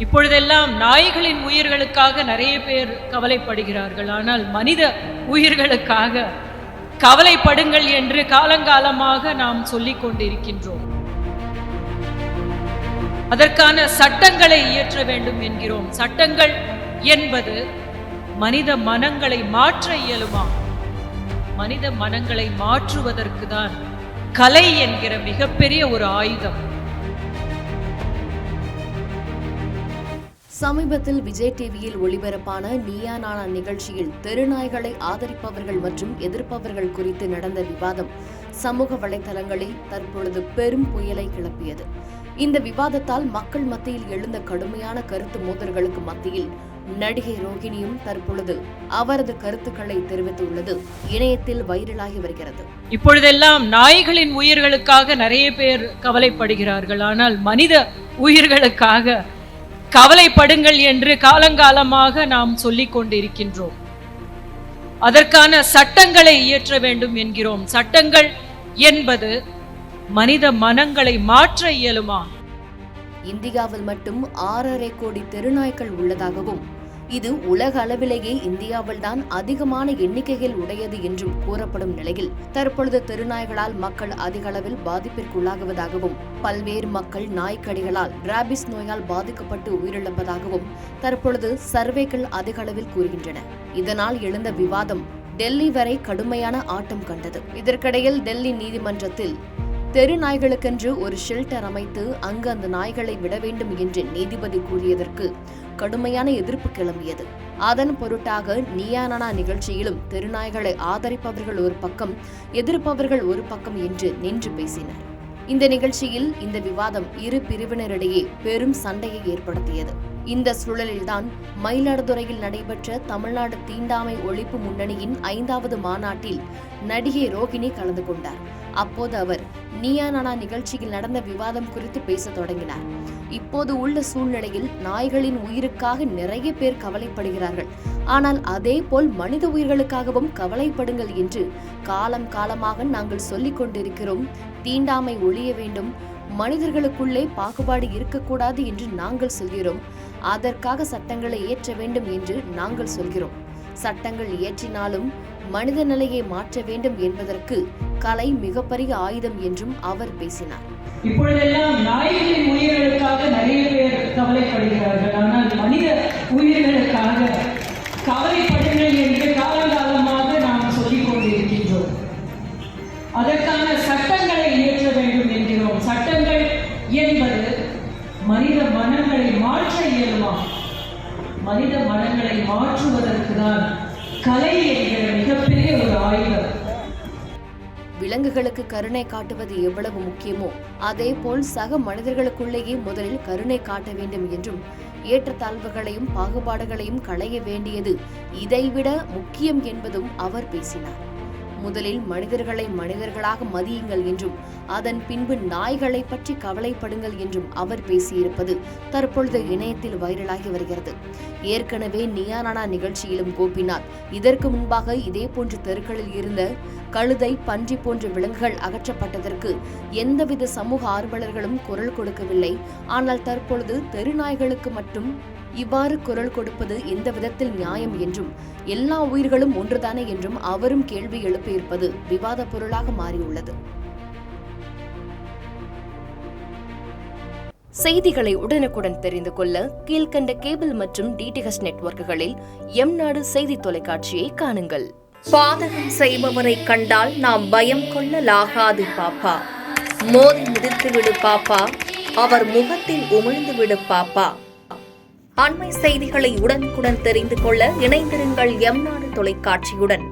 இப்பொழுதெல்லாம் நாய்களின் உயிர்களுக்காக நிறைய பேர் கவலைப்படுகிறார்கள். ஆனால் மனித உயிர்களுக்காக கவலைப்படுங்கள் என்று காலங்காலமாக நாம் சொல்லிக் கொண்டிருக்கின்றோம். அதற்கான சட்டங்களை இயற்ற வேண்டும் என்கிறோம். சட்டங்கள் என்பது மனித மனங்களை மாற்ற இயலுமா? மனித மனங்களை மாற்றுவதற்கு தான் கலை என்கிற மிகப்பெரிய ஒரு ஆயுதம். சமீபத்தில் விஜய் டிவியில் ஒளிபரப்பான நீயா நானா நிகழ்ச்சியில் தெருநாய்களை ஆதரிப்பவர்கள் மற்றும் எதிர்ப்பவர்கள் குறித்து நடந்த விவாதம் சமூக வலைதளங்களில் தற்பொழுது பெரும் புயலை கிளப்பியது. இந்த விவாதத்தால் மக்கள் மத்தியில் எழுந்த கடுமையான கருத்து மோதல்களுக்கு மத்தியில் நடிகை ரோகிணியும் தற்பொழுது அவரது கருத்துக்களை தெரிவித்துள்ளது இணையத்தில் வைரலாகி வருகிறது. இப்பொழுதெல்லாம் நாய்களின் உயிர்களுக்காக நிறைய பேர் கவலைப்படுகிறார்கள். ஆனால் மனித உயிர்களுக்காக கவலைப்படுங்கள் என்று காலங்காலமாக நாம் சொல்லிக் கொண்டிருக்கின்றோம். அதற்கான சட்டங்களை இயற்ற வேண்டும் என்கிறோம். சட்டங்கள் என்பது மனித மனங்களை மாற்ற இயலுமா? இந்தியாவில் மட்டும் 6.5 கோடி தெருநாய்கள் உள்ளதாகவும் இது உலக அளவிலேயே இந்தியாவில் தான் அதிகமான எண்ணிக்கையில் உடையது என்றும் கூறப்படும் நிலையில் தற்பொழுது தெருநாய்களால் மக்கள் அதிக அளவில் பாதிப்பிற்குள்ளாகுவதாகவும் பல்வேறு மக்கள் நாய்க்கடிகளால் ராபிஸ் நோயால் பாதிக்கப்பட்டு உயிரிழப்பதாகவும் தற்பொழுது சர்வேக்கள் அதிக அளவில் கூறுகின்றன. இதனால் எழுந்த விவாதம் டெல்லி வரை கடுமையான ஆட்டம் கண்டது. இதற்கிடையில் டெல்லி நீதிமன்றத்தில் தெரு நாய்களுக்கென்று ஒரு ஷெல்டர் அமைத்து அங்கு அந்த நாய்களை விட வேண்டும் என்று நீதிபதி கூறியதற்கு கடுமையான எதிர்ப்பு கிளம்பியது. அதன் பொருட்டாக நீயா நானா நிகழ்ச்சியிலும் தெருநாய்களை ஆதரிப்பவர்கள் ஒரு பக்கம், எதிர்ப்பவர்கள் ஒரு பக்கம் என்று நின்று பேசினர். இந்த நிகழ்ச்சியில் இந்த விவாதம் இரு பிரிவினரிடையே பெரும் சண்டையை ஏற்படுத்தியது. இந்த சூழலில்தான் மயிலாடுதுறையில் நடைபெற்ற தமிழ்நாடு தீண்டாமை ஒழிப்பு முன்னணியின் 5வது மாநாட்டில் நடிகை ரோகிணி கலந்து கொண்டார். அப்போது அவர் நீயா நானா நிகழ்ச்சியில் நடந்த விவாதம் குறித்து பேச தொடங்கினார். இப்போது உள்ள சூழ்நிலையில் நாய்களின் உயிருக்காக நிறைய பேர் கவலைப்படுகிறார்கள். ஆனால் அதே போல் மனித உயிர்களுக்காகவும் கவலைப்படுங்கள் என்று காலம் காலமாக நாங்கள் சொல்லிக் கொண்டிருக்கிறோம். தீண்டாமை ஒழிய வேண்டும், மனிதர்களுக்குள்ளே பாகுபாடு இருக்கக்கூடாது என்று நாங்கள் சொல்கிறோம். அதற்காக சட்டங்களை இயற்ற வேண்டும் என்று நாங்கள் சொல்கிறோம். சட்டங்கள் இயற்றினாலும் மனித நிலையை மாற்ற வேண்டும் என்பதற்கு கலை மிகப்பெரிய ஆயுதம் என்றும் அவர் பேசினார். இப்பொழுதெல்லாம் நாய்களின் உயிர்களுக்காக நிறைய பேர் கவலைப்படுகிறார்கள். ஆனால் மனித உயிர்களுக்காக கவலைப்படுங்கள் என்று காலங்காலமாக நாம் சொல்லிக் கொண்டிருக்கின்றோம். அதற்கான சட்டங்களை இயற்ற வேண்டும் என்கிறோம். சட்டங்கள் என்பது மனித மனங்களை மாற்ற இயலுமா? மனித மனங்களை மாற்றுவதற்கு தான் கலை என்கிற மிகப்பெரிய ஒரு ஆயுதம். விலங்குகளுக்கு கருணை காட்டுவது எவ்வளவு முக்கியமோ அதே போல் சக மனிதர்களுக்குள்ளேயே முதலில் கருணை காட்ட வேண்டும் என்றும் ஏற்றத்தாழ்வுகளையும் பாகுபாடுகளையும் களைய வேண்டியது இதைவிட முக்கியம் என்பதும் அவர் பேசினார். முதலில் மனிதர்களை மனிதர்களாக மதியுங்கள் என்றும் அதன் பின்பு நாய்களை பற்றி கவலைப்படுங்கள் என்றும் அவர் பேசியிருப்பது தற்பொழுது இணையத்தில் வைரலாகி வருகிறது. ஏற்கனவே நீயா நானா நிகழ்ச்சியிலும் கோபிநாத் இதற்கு முன்பாக இதேபோன்ற தெருக்களில் இருந்த கழுதை, பன்றி போன்ற விலங்குகள் அகற்றப்பட்டதற்கு எந்தவித சமூக ஆர்வலர்களும் குரல் கொடுக்கவில்லை. ஆனால் தற்பொழுது தெருநாய்களுக்கு மட்டும் இவ்வாறு குரல் கொடுப்பது எந்த விதத்தில் நியாயம் என்றும் எல்லா உயிர்களும் ஒன்றுதானே என்றும் அவரும் கேள்வி எழுப்பியிருப்பது விவாத பொருளாக மாறியுள்ளது. செய்திகளை உடனுக்குடன் தெரிந்து கொள்ள கீழ்கண்ட கேபிள் மற்றும் டிடிஹெச் நெட்வொர்க்குகளில் எம்நாடு செய்தி தொலைக்காட்சியை காணுங்கள். பாதகம் செய்பவரை கண்டால் நாம் பயம் கொள்ளலாகாது பாப்பா. மோதி மிதித்து விடு பாப்பா, அவர் முகத்தில் உமிழ்ந்து விடு பாப்பா. அண்மை செய்திகளை உடனுக்குடன் தெரிந்து கொள்ள இணைந்திருங்கள் எம்நாடு தொலைக்காட்சியுடன்.